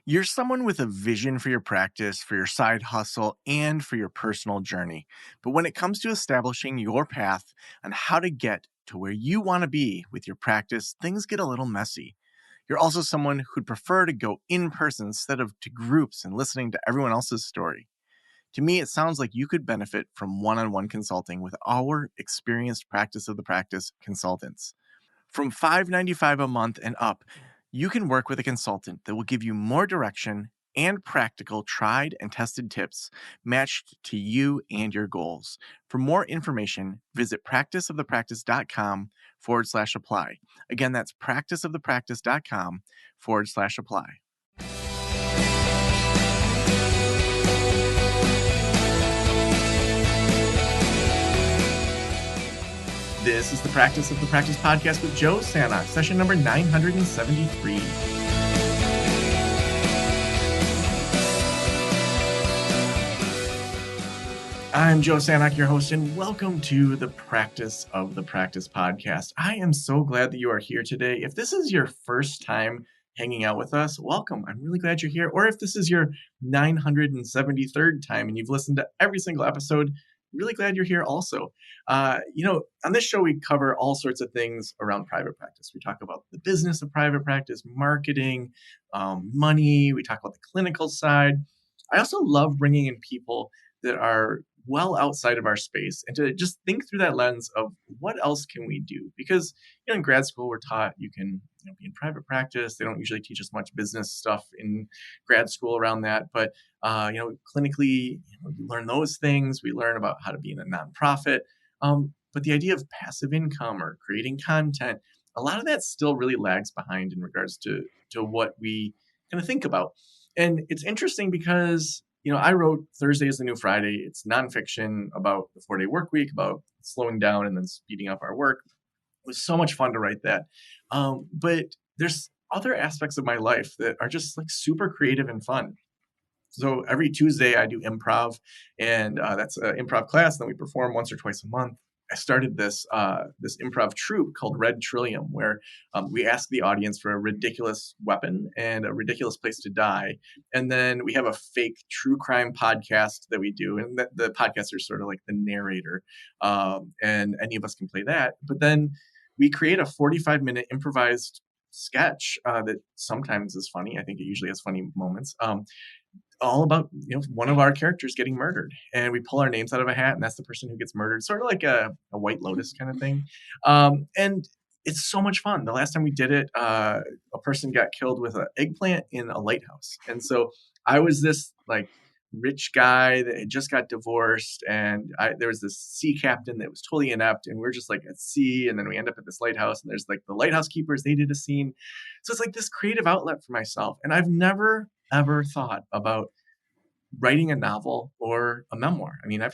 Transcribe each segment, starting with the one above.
You're someone with a vision for your practice, for your side hustle, and for your personal journey. But when it comes to establishing your path on how to get to where you want to be with your practice, things get a little messy. You're also someone who'd prefer to go in person instead of to groups and listening to everyone else's story. To me, it sounds like you could benefit from one on one consulting with our experienced practice of the practice consultants. From $5.95 a month and up, you can work with a consultant that will give you more direction and practical, tried and tested tips matched to you and your goals. For more information, visit practiceofthepractice.com/apply. Again, that's practiceofthepractice.com/apply. This is the Practice of the Practice podcast with Joe Sanok, session number 973. I'm Joe Sanok, your host, and welcome to the Practice of the Practice podcast. I am so glad that you are here today. If this is your first time hanging out with us, welcome. I'm really glad you're here. Or if this is your 973rd time and you've listened to every single episode, really glad you're here also. On this show, we cover all sorts of things around private practice. We talk about the business of private practice, marketing, money. We talk about the clinical side. I also love bringing in people that are well outside of our space and to just think through that lens of what else can we do? Because, in grad school, we're taught you can be in private practice. They don't usually teach us much business stuff in grad school around that. But, clinically, we learn those things. We learn about how to be in a nonprofit. But the idea of passive income or creating content, a lot of that still really lags behind in regards to what we kind of think about. And it's interesting because I wrote Thursday is the New Friday. It's nonfiction about the 4-day work week, about slowing down and then speeding up our work. It was so much fun to write that. But there's other aspects of my life that are just like super creative and fun. So every Tuesday I do improv, and that's an improv class. Then we perform once or twice a month. I started this improv troupe called Red Trillium, where we ask the audience for a ridiculous weapon and a ridiculous place to die, and then we have a fake true crime podcast that we do, and the podcaster is sort of like the narrator, and any of us can play that. But then we create a 45-minute improvised sketch that sometimes is funny. I think it usually has funny moments. All about one of our characters getting murdered, and we pull our names out of a hat, and that's the person who gets murdered, sort of like a White Lotus kind of thing. And it's so much fun. The last time we did it, a person got killed with an eggplant in a lighthouse, and so I was this like rich guy that had just got divorced, and there was this sea captain that was totally inept, and we're just like at sea, and then we end up at this lighthouse, and there's like the lighthouse keepers. They did a scene, so it's like this creative outlet for myself, and I've never ever thought about writing a novel or a memoir. I mean, a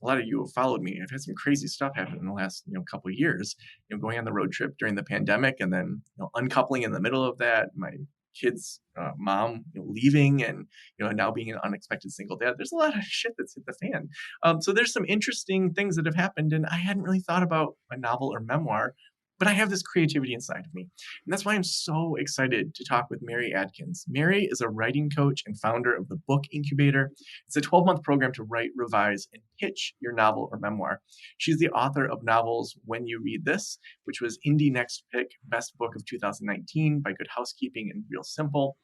lot of you have followed me. I've had some crazy stuff happen in the last, couple of years, going on the road trip during the pandemic, and then, uncoupling in the middle of that, my kid's mom leaving, and, now being an unexpected single dad. There's a lot of shit that's hit the fan. So there's some interesting things that have happened, and I hadn't really thought about a novel or memoir, but I have this creativity inside of me. And that's why I'm so excited to talk with Mary Adkins. Mary is a writing coach and founder of the Book Incubator. It's a 12-month program to write, revise, and pitch your novel or memoir. She's the author of novels When You Read This, which was Indie Next Pick Best Book of 2019 by Good Housekeeping and Real Simple.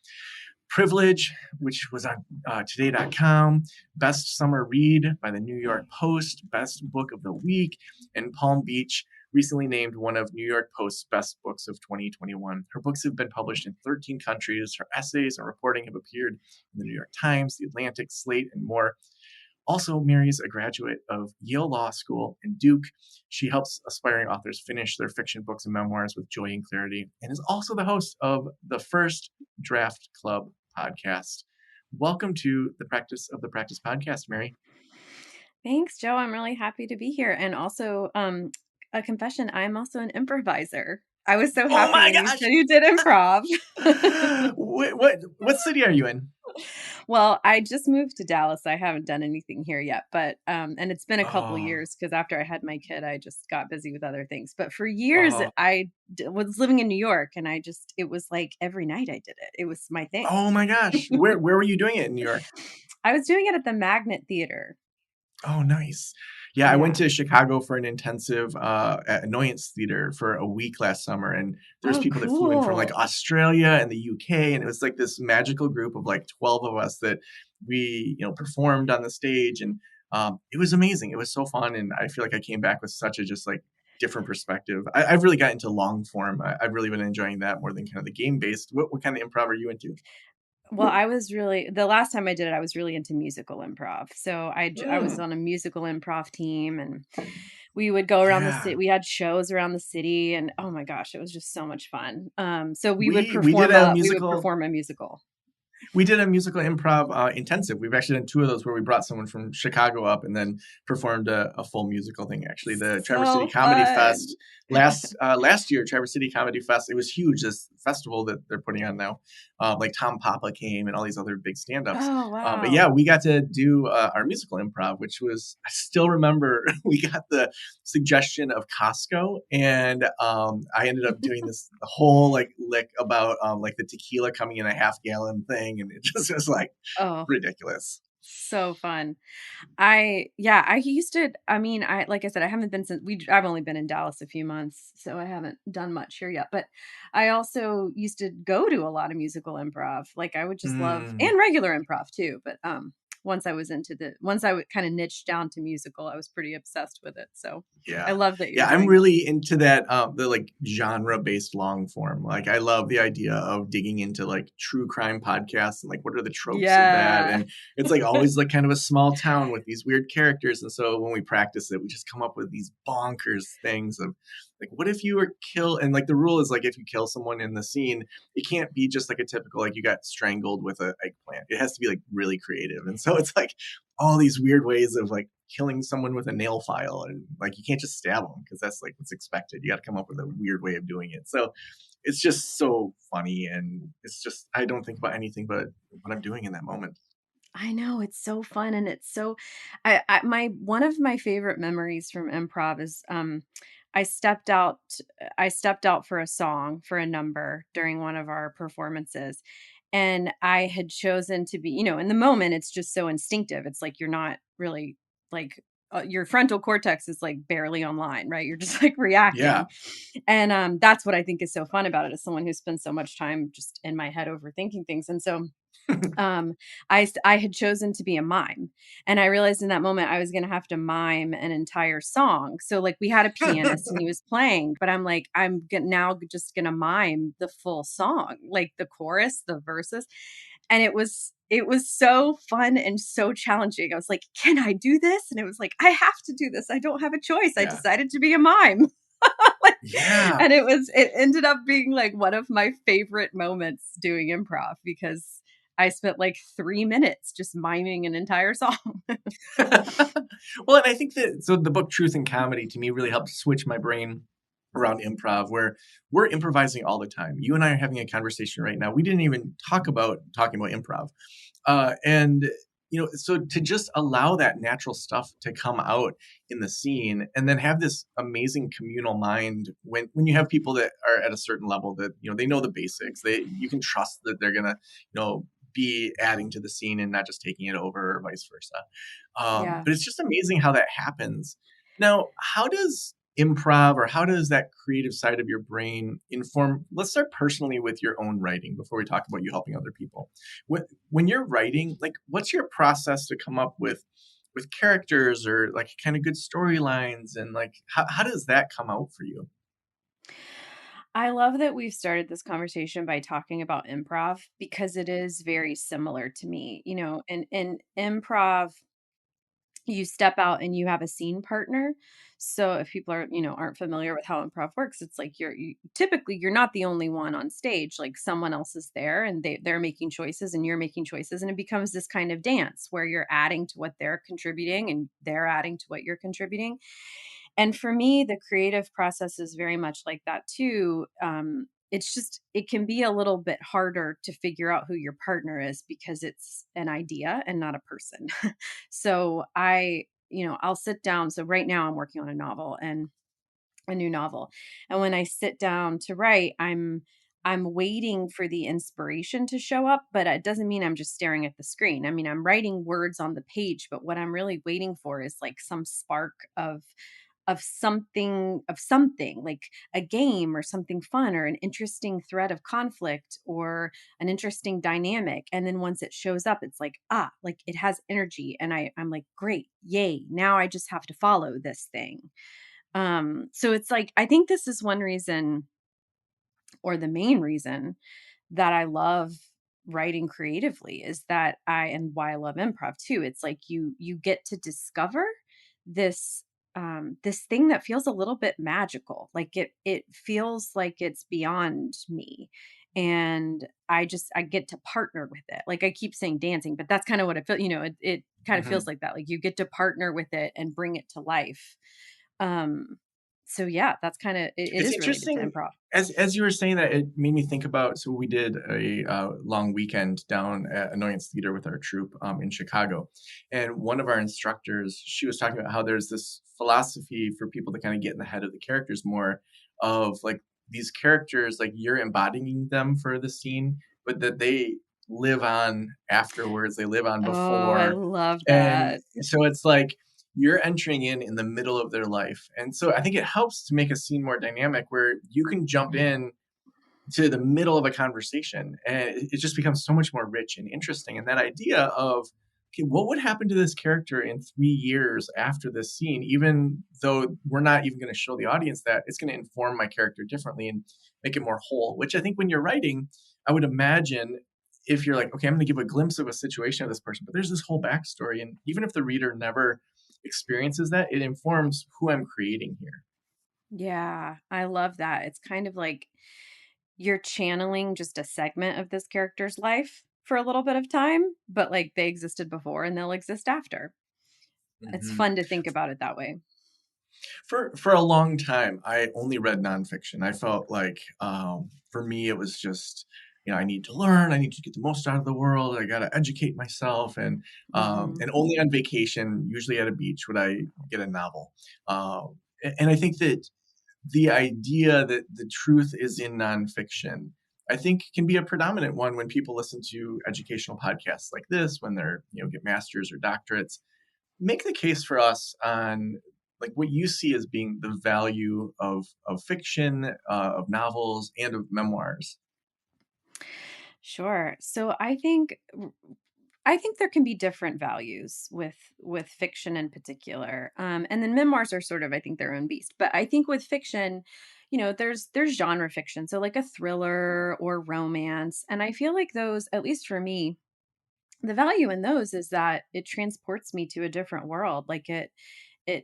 Privilege, which was on today.com, Best Summer Read by the New York Post, Best Book of the Week, and Palm Beach, recently named one of New York Post's best books of 2021. Her books have been published in 13 countries. Her essays and reporting have appeared in the New York Times, The Atlantic, Slate, and more. Also, Mary's a graduate of Yale Law School and Duke. She helps aspiring authors finish their fiction books and memoirs with joy and clarity, and is also the host of the First Draft Club podcast. Welcome to the Practice of the Practice podcast, Mary. Thanks, Joe. I'm really happy to be here. And also, a confession, I'm also an improviser. I was so happy when you said you did improv. What city are you in? Well, I just moved to Dallas. I haven't done anything here yet, but and it's been a couple Oh, years because after I had my kid, I just got busy with other things. But for years, oh, was living in New York, and it was like every night I did it. It was my thing. oh my gosh. Where were you doing it in New York? I was doing it at the Magnet Theater. Oh, nice. Yeah, I went Yeah. to Chicago for an intensive at Annoyance Theater for a week last summer, and there's Oh, people that flew in from like cool. Australia and the UK, and it was like this magical group of like 12 of us that we, performed on the stage, and it was amazing. It was so fun, and I feel like I came back with such a just like different perspective. I've really got into long form. I've really been enjoying that more than kind of the game based. What kind of improv are you into? Well, I was really the last time I did it, I was really into musical improv. So I was Mm, on a musical improv team, and we would go around the yeah. city. We had shows around the city, and oh my gosh, it was just so much fun. So We did a we would musical. perform a musical. We did a musical improv intensive. We've actually done two of those where we brought someone from Chicago up and then performed a full musical thing. Actually, the Traverse City So Comedy fun. Fest last year, Traverse City Comedy Fest, it was huge. This festival that they're putting on now, like Tom Papa came and all these other big stand-ups. Oh, But yeah, wow. we got to do our musical improv, which was I still remember we got the suggestion of Costco, and I ended up doing this the whole like lick about like the tequila coming in a half gallon thing, and it just was like Oh, ridiculous. so fun. I used to I mean, I like I said, I haven't been since I've only been in Dallas a few months, so I haven't done much here yet, but I also used to go to a lot of musical improv. Like I would just love Mm. and regular improv too, but once I would kind of niche down to musical, I was pretty obsessed with it. So I Yeah. love that you're Yeah, I'm doing it. really into that, the, like, genre-based long form. Like, I love the idea of digging into, like, true crime podcasts and, like, what are the tropes of that, Yeah. and it's, like, always, like, kind of a small town with these weird characters, and so when we practice it, we just come up with these bonkers things of, like, what if you were kill and, like, the rule is, like, if you kill someone in the scene, it can't be just, like, a typical, like, you got strangled with a eggplant. It has to be, like, really creative, and so it's, like, all these weird ways of, like, killing someone with a nail file and like you can't just stab them because that's like what's expected. You got to come up with a weird way of doing it. So it's just so funny and it's just I don't think about anything but what I'm doing in that moment. I know, it's so fun and it's so I my one of my favorite memories from improv is I stepped out I stepped out for a song for a number during one of our performances, and I had chosen to be, in the moment it's just so instinctive. It's like you're not really like your frontal cortex is like barely online, right? You're just like Yeah. reacting. And that's what I think is so fun about it as someone who spends so much time just in my head overthinking things. And so um, I had chosen to be a mime, and I realized in that moment I was gonna have to mime an entire song. So, like, we had a pianist and he was playing, but I'm like, now just gonna mime the full song, like the chorus, the verses, and it was so fun and so challenging. I was like, "Can I do this?" And it was like, "I have to do this. I don't have a choice. I Yeah. decided to be a mime." Like, Yeah. and it ended up being like one of my favorite moments doing improv because I spent like 3 minutes just miming an entire song. Well, and I think that so the book Truth and Comedy to me really helped switch my brain around improv where we're improvising all the time. You and I are having a conversation right now. We didn't even talking about improv. And so to just allow that natural stuff to come out in the scene and then have this amazing communal mind when you have people that are at a certain level that they know the basics, you can trust that they're gonna be adding to the scene and not just taking it over or vice versa. Yeah. But it's just amazing how that happens. Now, how does improv or how does that creative side of your brain inform? Let's start personally with your own writing before we talk about you helping other people. When you're writing, like, what's your process to come up with characters or like kind of good storylines and like how does that come out for you? I love that we've started this conversation by talking about improv because it is very similar to me. In improv, you step out and you have a scene partner. So if people aren't familiar with how improv works, it's like typically you're not the only one on stage. Like someone else is there and they're making choices and you're making choices, and it becomes this kind of dance where you're adding to what they're contributing and they're adding to what you're contributing. And for me, the creative process is very much like that too. it can be a little bit harder to figure out who your partner is because it's an idea and not a person. So I'll sit down. So right now I'm working on a new novel. And when I sit down to write, I'm waiting for the inspiration to show up, but it doesn't mean I'm just staring at the screen. I mean, I'm writing words on the page, but what I'm really waiting for is like some spark of something like a game or something fun or an interesting thread of conflict or an interesting dynamic. And then once it shows up, it's like, like it has energy. And I'm like, great, yay. Now I just have to follow this thing. So it's like, I think this is one reason, or the main reason, that I love writing creatively, is that and why I love improv too. It's like you get to discover this this thing that feels a little bit magical. Like it feels like it's beyond me. And I get to partner with it. Like I keep saying dancing, but that's kind of what I feel, it kind of feels Mhm. like that. Like you get to partner with it and bring it to life. Um so yeah, that's kind of it It's is related to interesting improv. as you were saying that, it made me think about, so we did a, long weekend down at Annoyance Theater with our troupe, in Chicago, and one of our instructors, she was talking about how there's this philosophy for people to kinda get in the head of the characters more, of, like, these characters, like, you're embodying them for the scene, but that they live on afterwards, they live on Oh, I before, love and that. so it's like you're entering in the middle of their life. And so I think it helps to make a scene more dynamic where you can jump in to the middle of a conversation and it just becomes so much more rich and interesting. And that idea of, okay, what would happen to this character in 3 years after this scene, even though we're not even going to show the audience that, it's going to inform my character differently and make it more whole, which I think when you're writing, I would imagine, if you're like, okay, I'm going to give a glimpse of a situation of this person, but there's this whole backstory. And even if the reader never experiences that, it informs who I'm creating here. Yeah, I love that. It's kind of like you're channeling just a segment of this character's life for a little bit of time, but like they existed before and they'll exist after. It's Mhm. fun to think about it that way. For a long time, I only read nonfiction. I felt like, for me, it was just, I need to learn. I need to get the most out of the world. I got to educate myself, Mhm. and only on vacation, usually at a beach, would I get a novel. And I think that the idea that the truth is in nonfiction, I think, can be a predominant one when people listen to educational podcasts like this, when they're, get masters or doctorates. Make the case for us on, like, what you see as being the value of fiction, of novels, and of memoirs. Sure. So I think there can be different values with fiction in particular, and then memoirs are sort of, I think, their own beast. But I think with fiction, there's genre fiction, so like a thriller or romance, and I feel like those, at least for me, the value in those is that it transports me to a different world. Like it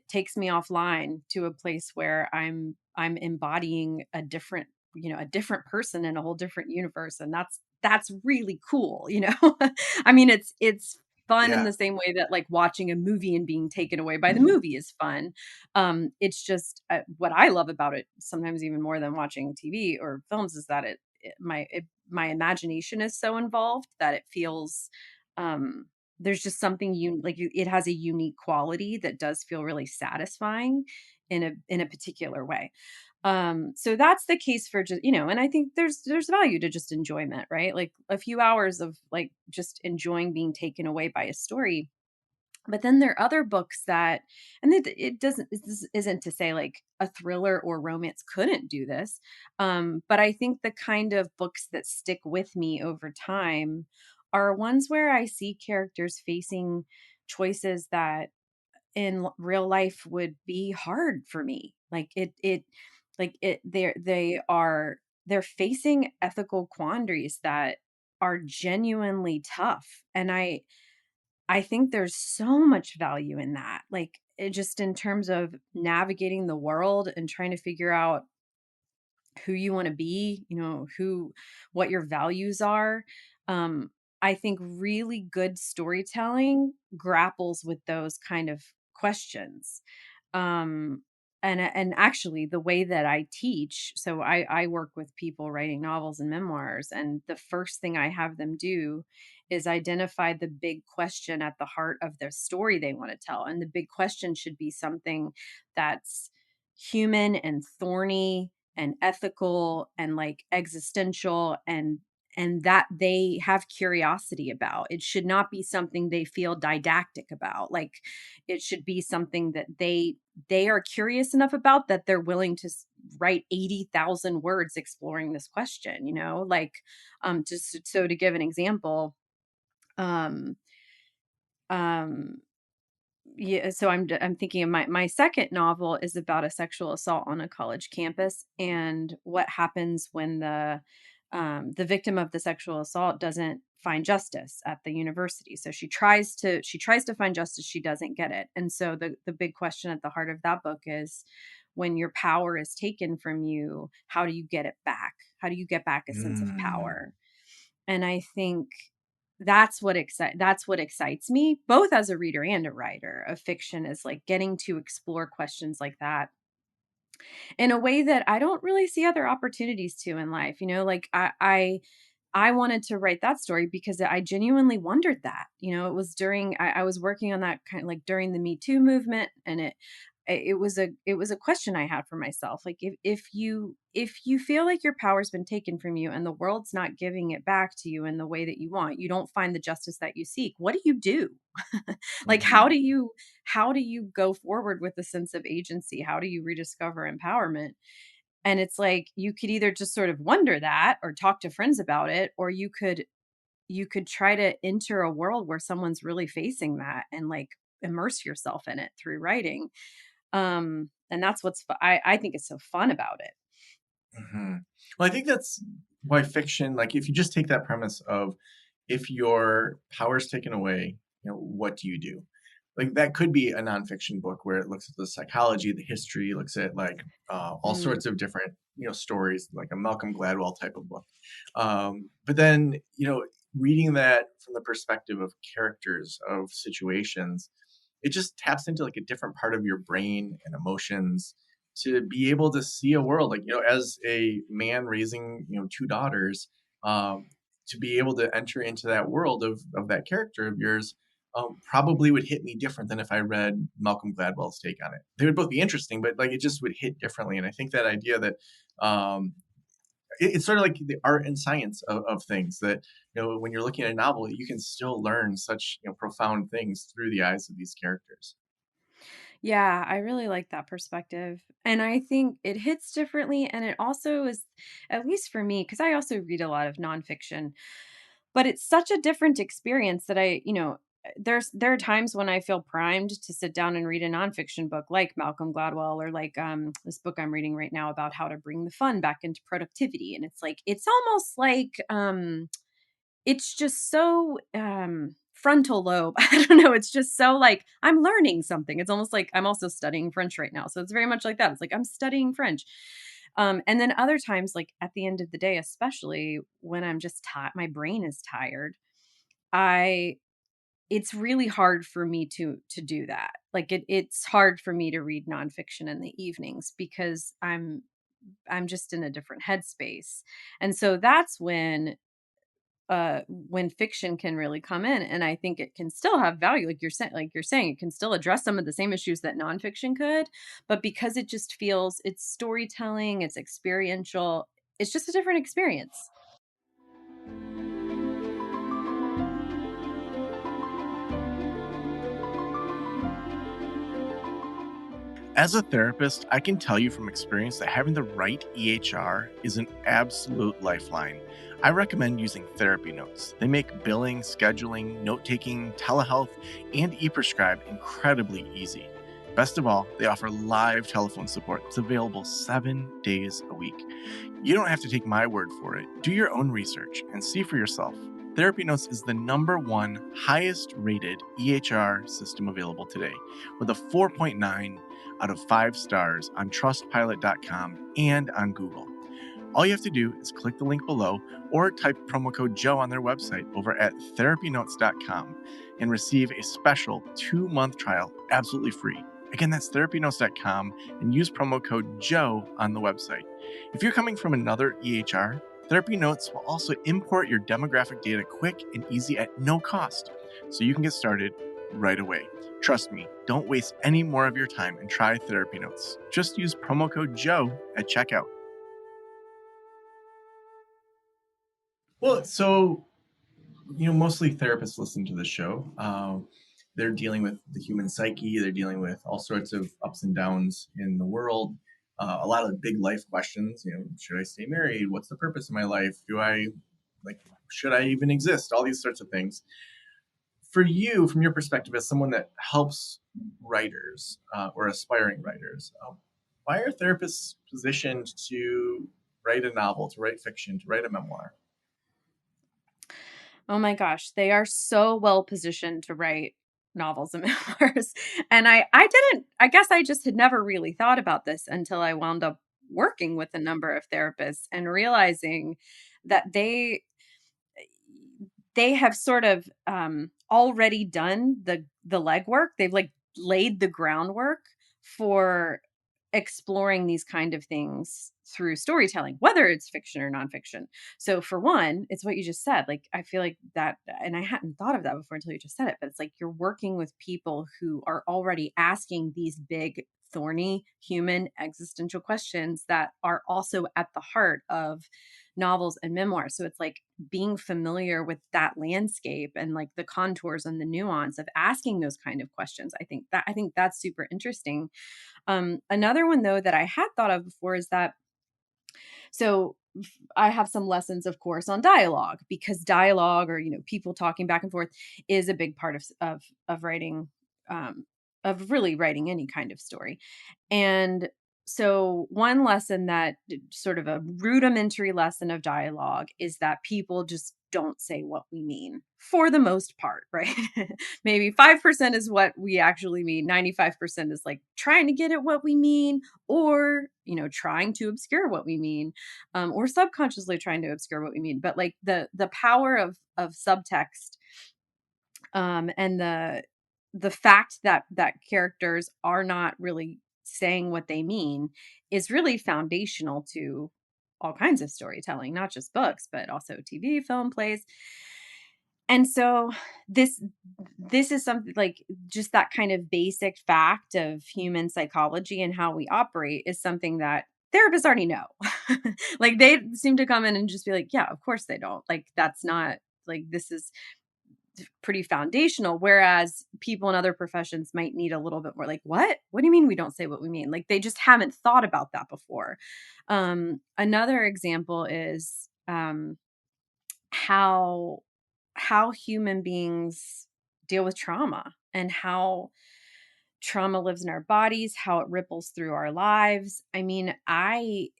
takes me offline to a place where I'm embodying a different person in a whole different universe, and that's really cool. I mean, it's fun in Yeah. the same way that like watching a movie and being taken away by the movie is fun. It's just what I love about it, sometimes even more than watching TV or films, is that my imagination is so involved that it feels um there's just something it has a unique quality that does feel really satisfying in a particular way. So that's the case for and I think there's value to just enjoyment, right? Like a few hours of like just enjoying being taken away by a story. But then there are other books that, and it doesn't, this isn't to say like a thriller or romance couldn't do this. But I think the kind of books that stick with me over time are ones where I see characters facing choices that in real life would be hard for me. They're facing ethical quandaries that are genuinely tough. And I think there's so much value in that. Like, just in terms of navigating the world and trying to figure out who you want to be, what your values are. Um, I think really good storytelling grapples with those kind of questions. Um, and actually the way that I teach, so I work with people writing novels and memoirs, and the first thing I have them do is identify the big question at the heart of their story they want to tell. And the big question should be something that's human and thorny and ethical and like existential and that they have curiosity about. It should not be something they feel didactic about. Like it should be something that they are curious enough about that they're willing to write 80,000 words exploring this question, like just so to give an example, um um yeah, so I'm thinking of my second novel is about a sexual assault on a college campus and what happens when the victim of the sexual assault doesn't find justice at the university. So she tries to find justice, she doesn't get it. And so the big question at the heart of that book is when your power is taken from you, how do you get it back? How do you get back a sense of Mm. power? And I think that's what excites me, both as a reader and a writer of fiction, is like getting to explore questions like that in a way that I don't really see other opportunities to in life. Like I wanted to write that story because I genuinely wondered that. It was during I was working on that kind of like during the Me Too movement, and it was a question I had for myself. Like if you feel like your power's been taken from you and the world's not giving it back to you in the way that you want, you don't find the justice that you seek. What do you do? Like how Mhm. do you go forward with a sense of agency? How do you rediscover empowerment? And it's like you could either just sort of wonder that or talk to friends about it, or you could try to enter a world where someone's really facing that and like immerse yourself in it through writing. And that's I think is so fun about it. Mhm. Well, I think that's why fiction, like if you just take that premise of if your power is taken away, what do you do? Like that could be a nonfiction book where it looks at the psychology, the history, looks at like all Mm, sorts of different, stories, like a Malcolm Gladwell type of book. But then, reading that from the perspective of characters, of situations, it just taps into like a different part of your brain and emotions to be able to see a world like as a man raising two daughters, um, to be able to enter into that world of that character of yours, probably would hit me different than if I read Malcolm Gladwell's take on it. They would both be interesting, but like it just would hit differently. And I think that idea that um, it's sort of like the art and science of things that when you're looking at a novel, you can still learn such profound things through the eyes of these characters. yeah, I really like that perspective. And I think it hits differently. And it also is, at least for me, because I also read a lot of nonfiction, but it's such a different experience that there are times when I feel primed to sit down and read a nonfiction book like Malcolm Gladwell or like this book I'm reading right now about how to bring the fun back into productivity. And it's like it's almost like it's just so frontal lobe. I don't know. It's just so like I'm learning something. It's almost like I'm also studying French right now. So it's very much like that. It's like I'm studying French. And then other times, like at the end of the day, especially when I'm just tired, my brain is tired. I It's really hard for me to do that. Like it's hard for me to read nonfiction in the evenings because I'm just in a different headspace. And so that's when fiction can really come in, and I think it can still have value like you're saying it can still address some of the same issues that nonfiction could, but because it just feels it's storytelling, it's experiential, it's just a different experience. As a therapist, I can tell you from experience that having the right EHR is an absolute lifeline. I recommend using therapy notes. They make billing, scheduling, note taking, telehealth, and e prescribe incredibly easy. Best of all, they offer live telephone support. It's available 7 days a week. You don't have to take my word for it. Do your own research and see for yourself. Therapy Notes is the #1 highest rated EHR system available today, with a 4.9 out of 5 stars on trustpilot.com and on Google. All you have to do is click the link below or type promo code Joe on their website over at therapynotes.com and receive a special 2-month trial absolutely free. Again, that's therapynotes.com, and use promo code JOE on the website. If you're coming from another EHR, Therapy Notes will also import your demographic data quick and easy at no cost, so you can get started right away. Trust me, don't waste any more of your time and try Therapy Notes. Just use promo code JOE at checkout. Well, so, mostly therapists listen to the show. They're dealing with the human psyche. They're dealing with all sorts of ups and downs in the world. A lot of big life questions. Should I stay married? What's the purpose of my life? Should I even exist? All these sorts of things. For you, from your perspective, as someone that helps writers or aspiring writers, why are therapists positioned to write a novel, to write fiction, to write a memoir? Oh my gosh, they are so well positioned to write novels and memoirs. And I guess I just had never really thought about this until I wound up working with a number of therapists and realizing that they have sort of already done the legwork. They've like laid the groundwork for exploring these kind of things through storytelling, whether it's fiction or nonfiction. So for one, it's what you just said. Like I feel like that, and I hadn't thought of that before until you just said it, but it's like you're working with people who are already asking these big, thorny human existential questions that are also at the heart of novels and memoirs. So it's like being familiar with that landscape and like the contours and the nuance of asking those kind of questions. I think that's super interesting. Another one though that I had thought of before is that I have some lessons, of course, on dialogue because dialogue or people talking back and forth is a big part of writing, of really writing any kind of story. And so one lesson that sort of a rudimentary lesson of dialogue is that people just don't say what we mean for the most part, right? Maybe 5% is what we actually mean. 95% is like trying to get at what we mean or, trying to obscure what we mean, or subconsciously trying to obscure what we mean. But like the power of subtext, and the fact that characters are not really saying what they mean is really foundational to all kinds of storytelling, not just books, but also TV, film, plays. And so this this is something like just that kind of basic fact of human psychology and how we operate is something that therapists already know. Like they seem to come in and just be like, yeah, of course they don't. Like that's not like this is pretty foundational. Whereas people in other professions might need a little bit more like, what? What do you mean we don't say what we mean? Like they just haven't thought about that before. Another example is how human beings deal with trauma and how trauma lives in our bodies, how it ripples through our lives. I mean, I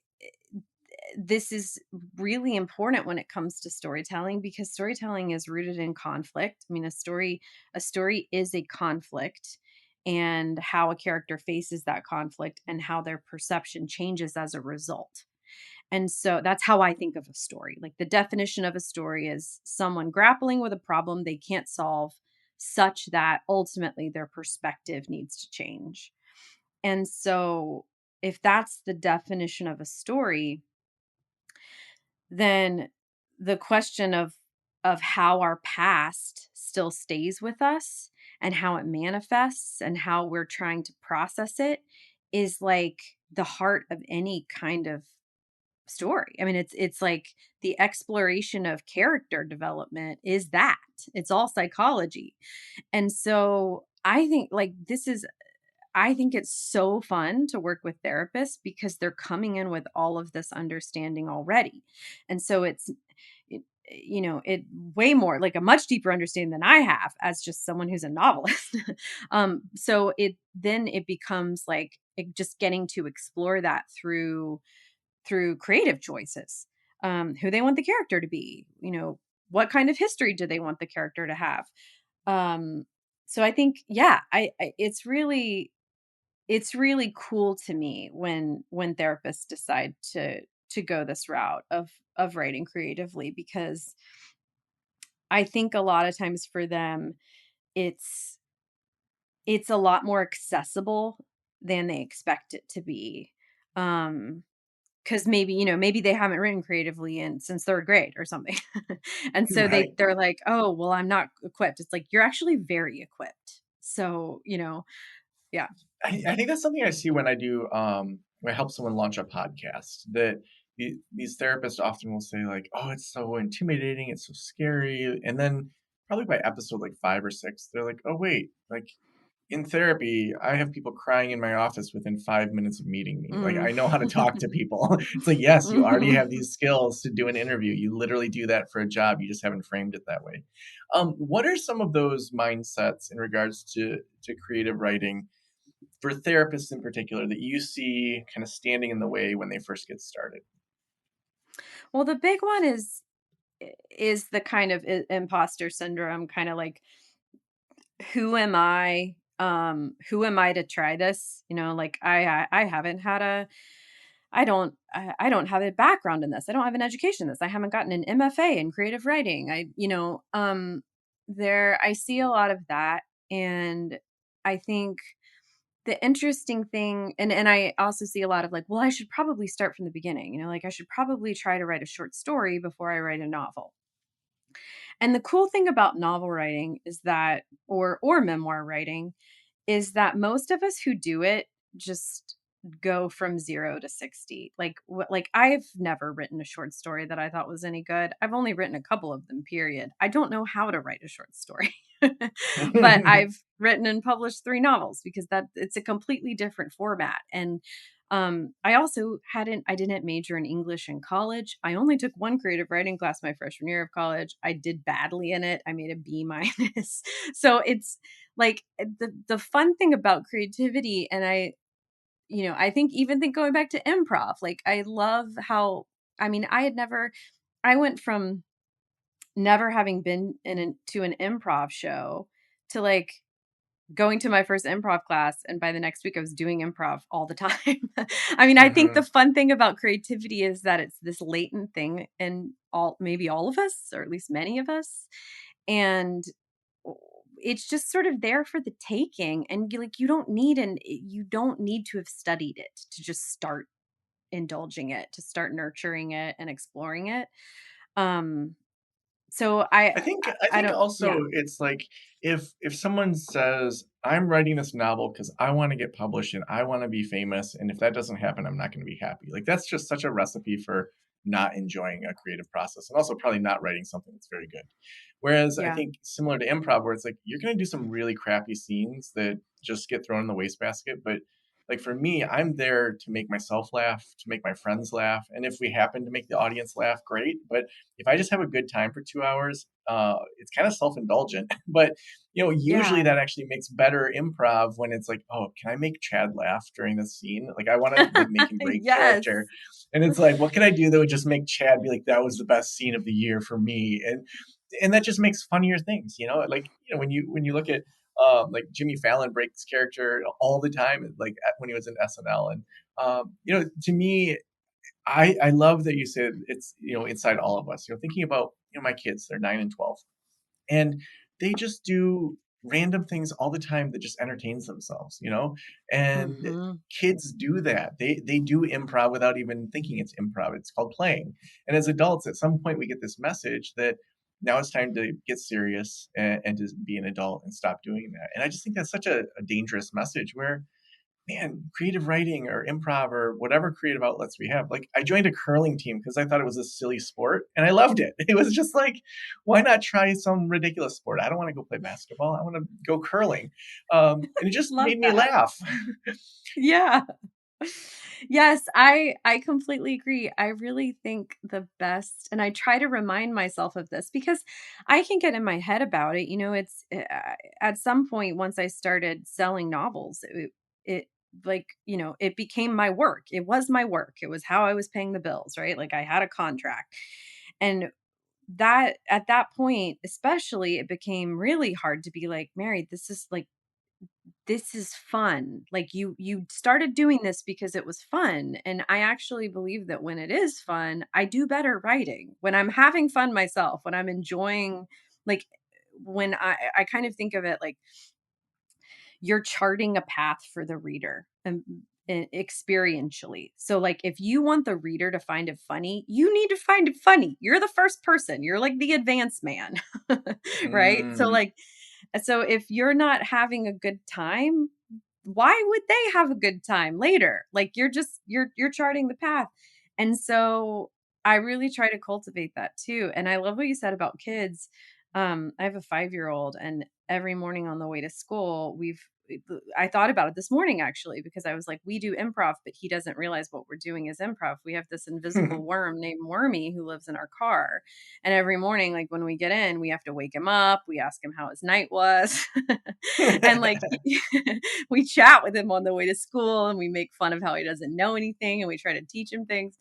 this is really important when it comes to storytelling because storytelling is rooted in conflict. I mean, a story is a conflict and how a character faces that conflict and how their perception changes as a result. And so that's how I think of a story. Like the definition of a story is someone grappling with a problem they can't solve such that ultimately their perspective needs to change. And so if that's the definition of a story, then the question of how our past still stays with us and how it manifests and how we're trying to process it is like the heart of any kind of story. I mean, it's like the exploration of character development is that. It's all psychology. And so I think it's so fun to work with therapists because they're coming in with all of this understanding already. And so it way more like a much deeper understanding than I have as just someone who's a novelist. So it becomes like just getting to explore that through creative choices. Who they want the character to be, what kind of history do they want the character to have? Um, so I think, yeah, it's really cool to me when therapists decide to go this route of writing creatively because I think a lot of times for them it's it's a lot more accessible than they expect it to be. Um, because maybe, maybe they haven't written creatively in since 3rd grade or something. And so Right. they're like, "Oh, well, I'm not equipped." It's like, you're actually very equipped. So, yeah. I think that's something I see when I do when I help someone launch a podcast. That these therapists often will say like, "Oh, it's so intimidating, it's so scary," and then probably by episode like 5 or 6, they're like, "Oh wait, like in therapy, I have people crying in my office within 5 minutes of meeting me. Like Mm. I know how to talk to people." It's like, yes, you already Mhm. have these skills to do an interview. You literally do that for a job. You just haven't framed it that way. What are some of those mindsets in regards to creative writing for therapists in particular that you see kind of standing in the way when they first get started? Well, the big one is the kind of imposter syndrome, kind of like, who am I? Who am I to try this? Like, I haven't had a I don't have a background in this. I don't have an education in this. I haven't gotten an MFA in creative writing. There I see a lot of that, and I think the interesting thing, and I also see a lot of like, well, I should probably start from the beginning, like I should probably try to write a short story before I write a novel. And the cool thing about novel writing is that, or memoir writing, is that most of us who do it just go from 0 to 60. Like I've never written a short story that I thought was any good. I've only written a couple of them, period. I don't know how to write a short story. But I've written and published 3 novels because that it's a completely different format. And I didn't major in English in college. I only took one creative writing class my freshman year of college. I did badly in it. I made a B minus. So it's like, the fun thing about creativity, and I think going back to improv, like I love how, I went from never having been to an improv show to like going to my first improv class, and by the next week I was doing improv all the time. I think the Hmm. fun thing about creativity is that it's this latent thing in maybe all of us, or at least many of us. And it's just sort of there for the taking, and you don't need to have studied it to just start indulging it, to start nurturing it and exploring it. Um so I I think don't, also yeah. it's like if someone says I'm writing this novel because I want to get published and I want to be famous, and if that doesn't happen, I'm not going to be happy. Like that's just such a recipe for not enjoying a creative process and also probably not writing something that's very good. Whereas I Yeah. think similar to improv, where it's like you're going to do some really crappy scenes that just get thrown in the wastebasket, but like for me, I'm there to make myself laugh, to make my friends laugh, and if we happen to make the audience laugh, great. But if I just have a good time for 2 hours, it's kind of self-indulgent. But usually Yeah. that actually makes better improv when it's like, oh, can I make Chad laugh during this scene? Like I want to like make him break Yes. character, and it's like, what can I do that would just make Chad be like, that was the best scene of the year for me, and that just makes funnier things. Like when you look at like Jimmy Fallon breaks character all the time, like when he was in SNL, and to me, I love that you said it's inside all of us. Thinking about my kids, they're 9 and 12, and they just do random things all the time that just entertains themselves. And Mhm. kids do that. They do improv without even thinking it's improv. It's called playing. And as adults, at some point, we get this message that now it's time to get serious and to be an adult and stop doing that. And I just think that's such a dangerous message where man, creative writing or improv or whatever creative outlets we have. Like I joined a curling team because I thought it was a silly sport and I loved it. It was just like, why not try some ridiculous sport? I don't want to go play basketball. I want to go curling. And it just Love made me that. laugh. Yeah. Yes, I completely agree. I really think the best, and I try to remind myself of this because I can get in my head about it. It's at some point, once I started selling novels, it like, it became my work. It was my work. It was how I was paying the bills, right? Like I had a contract. And that at that point, especially, it became really hard to be like, Mary, this is fun. Like you started doing this because it was fun. And I actually believe that when it is fun, I do better writing. When I'm having fun myself, when I'm enjoying, like, when I kind of think of it like, you're charting a path for the reader experientially. So like if you want the reader to find it funny, you need to find it funny. You're the first person. You're like the advanced man. Right? Mm, So if you're not having a good time, why would they have a good time later? Like you're charting the path. And so I really try to cultivate that too. And I love what you said about kids. I have a 5-year-old, and every morning on the way to school, I thought about it this morning actually, because I was like, we do improv, but he doesn't realize what we're doing is improv. We have this invisible worm named Wormy who lives in our car. And every morning, like when we get in, we have to wake him up. We ask him how his night was. And like we chat with him on the way to school, and we make fun of how he doesn't know anything, and we try to teach him things.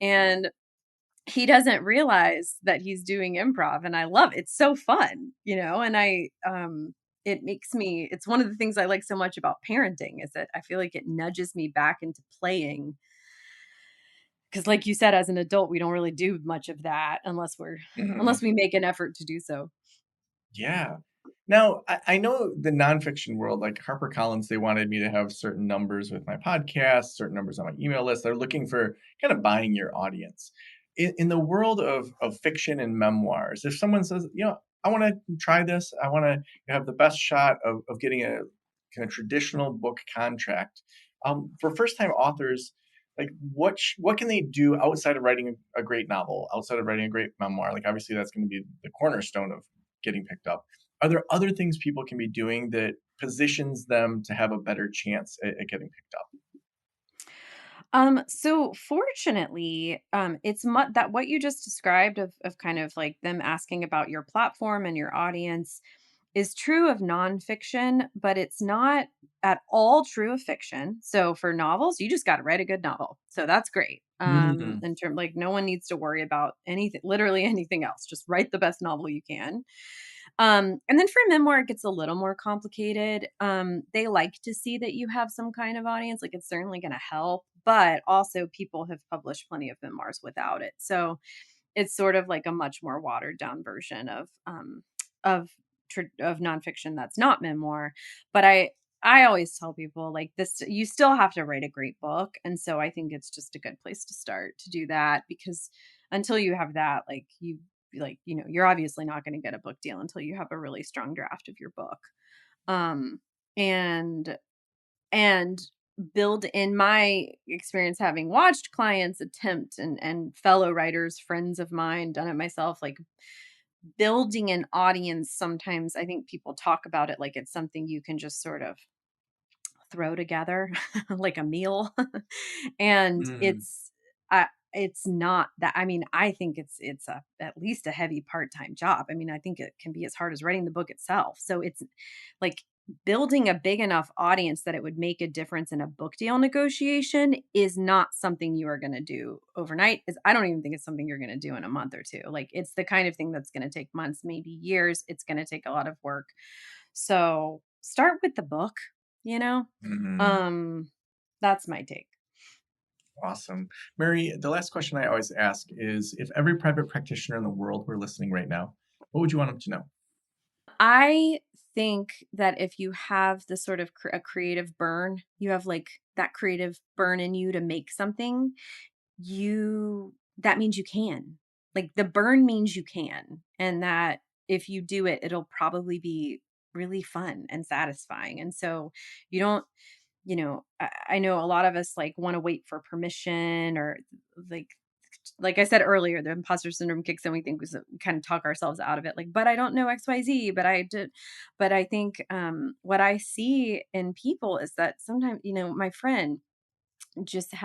And he doesn't realize that he's doing improv, and I love it. It's so fun, and it makes me it's one of the things I like so much about parenting is that I feel like it nudges me back into playing, because like you said, as an adult, we don't really do much of that mhm. unless we make an effort to do so. Yeah. Now, I know the nonfiction world, like HarperCollins, they wanted me to have certain numbers with my podcast, certain numbers on my email list. They're looking for kind of buying your audience. In the world of fiction and memoirs, if someone says, I want to try this, I want to have the best shot of getting a kind of traditional book contract, for first-time authors, like what can they do outside of writing a great novel, outside of writing a great memoir? Like obviously that's going to be the cornerstone of getting picked up. Are there other things people can be doing that positions them to have a better chance at getting picked up? So fortunately, it's that what you just described of kind of like them asking about your platform and your audience is true of nonfiction, but it's not at all true of fiction. So for novels, you just got to write a good novel. So that's great. Mm, In term like no one needs to worry about anything, literally anything else. Just write the best novel you can. And then for memoir, it gets a little more complicated. They like to see that you have some kind of audience, like it's certainly going to help, but also people have published plenty of memoirs without it. So it's sort of like a much more watered down version of of nonfiction that's not memoir. But I always tell people like this, you still have to write a great book. And so I think it's just a good place to start to do that, because until you have that, you're obviously not going to get a book deal until you have a really strong draft of your book. Um, and and build in my experience having watched clients attempt and fellow writers, friends of mine, done it myself, like building an audience. Sometimes I think people talk about it like it's something you can just sort of throw together like a meal. And mm, it's not that. I mean, I think it's a at least a heavy part-time job. I mean, I think it can be as hard as writing the book itself. So it's like building a big enough audience that it would make a difference in a book deal negotiation is not something you are going to do overnight. Is I don't even think it's something you're going to do in a month or two. Like it's the kind of thing that's going to take months, maybe years. It's going to take a lot of work. So start with the book, you know? mm. Um, that's my take. Awesome. Mary, the last question I always ask is if every private practitioner in the world were listening right now, what would you want them to know? I think that if you have the sort of a creative burn, you have like that creative burn in you to make something, that means you can. Like the burn means you can. And that if you do it, it'll probably be really fun and satisfying. And so you don't I know a lot of us like want to wait for permission, or like like I said earlier, the imposter syndrome kicks in. We think we kind of talk ourselves out of it. Like, but I don't know XYZ, but I did. But I think what I see in people is that sometimes, my friend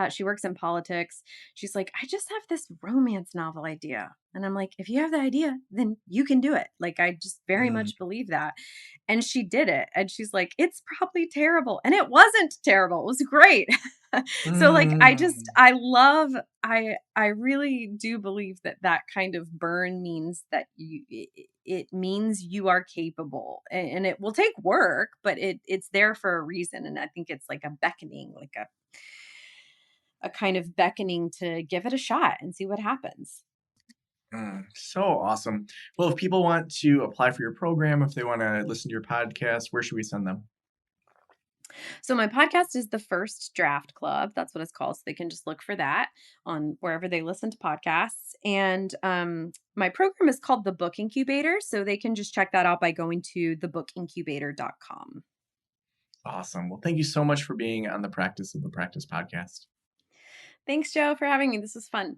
she works in politics. She's like, I just have this romance novel idea. And I'm like, if you have the idea, then you can do it. Like, I just very Mm, much believe that. And she did it. And she's like, it's probably terrible. And it wasn't terrible. It was great. So like, mm, I really do believe that that kind of burn means that it means you are capable, and it will take work, but it's there for a reason. And I think it's like a beckoning, like a kind of beckoning to give it a shot and see what happens. so awesome. Well, if people want to apply for your program, if they want to listen to your podcast, where should we send them? So my podcast is the First Draft Club. That's what it's called. So they can just look for that on wherever they listen to podcasts. And my program is called the Book Incubator. So they can just check that out by going to thebookincubator.com. Awesome. Well, thank you so much for being on the Practice of the Practice podcast. Thanks, Joe, for having me. This was fun.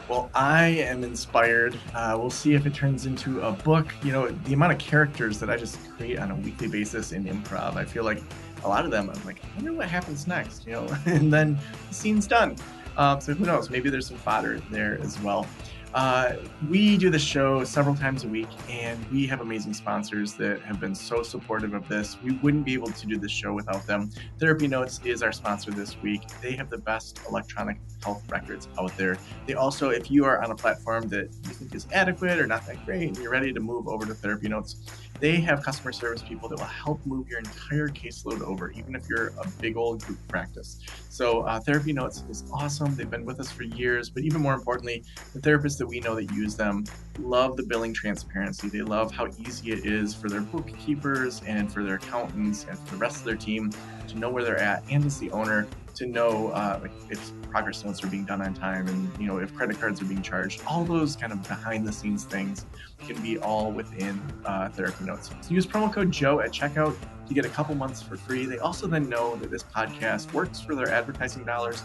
Well, I am inspired. We'll see if it turns into a book. The amount of characters that I just create on a weekly basis in improv, I feel like a lot of them, I'm like, I wonder what happens next, and then the scene's done. So who knows? Maybe there's some fodder there as well. We do the show several times a week, and we have amazing sponsors that have been so supportive of this. We wouldn't be able to do this show without them. Therapy Notes is our sponsor this week. They have the best electronic health records out there. They also, if you are on a platform that you think is adequate or not that great, and you're ready to move over to Therapy Notes, they have customer service people that will help move your entire caseload over, even if you're a big old group practice. So Therapy Notes is awesome. They've been with us for years, but even more importantly, the therapists that we know that use them love the billing transparency. They love how easy it is for their bookkeepers and for their accountants and for the rest of their team to know where they're at, and as the owner to know if progress notes are being done on time, and if credit cards are being charged. All those kind of behind the scenes things can be all within Therapy Notes. So use promo code Joe at checkout to get a couple months for free. They also then know that this podcast works for their advertising dollars,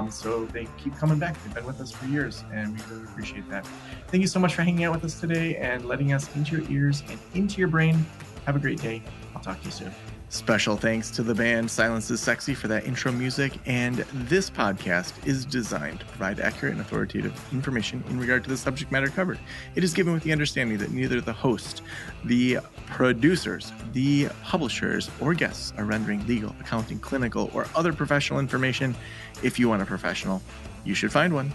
so they keep coming back. They've been with us for years, and we really appreciate that. Thank you so much for hanging out with us today and letting us into your ears and into your brain. Have a great day. I'll talk to you soon. Special thanks to the band Silence is Sexy for that intro music, and this podcast is designed to provide accurate and authoritative information in regard to the subject matter covered. It is given with the understanding that neither the host, the producers, the publishers, or guests are rendering legal, accounting, clinical, or other professional information. If you want a professional, you should find one.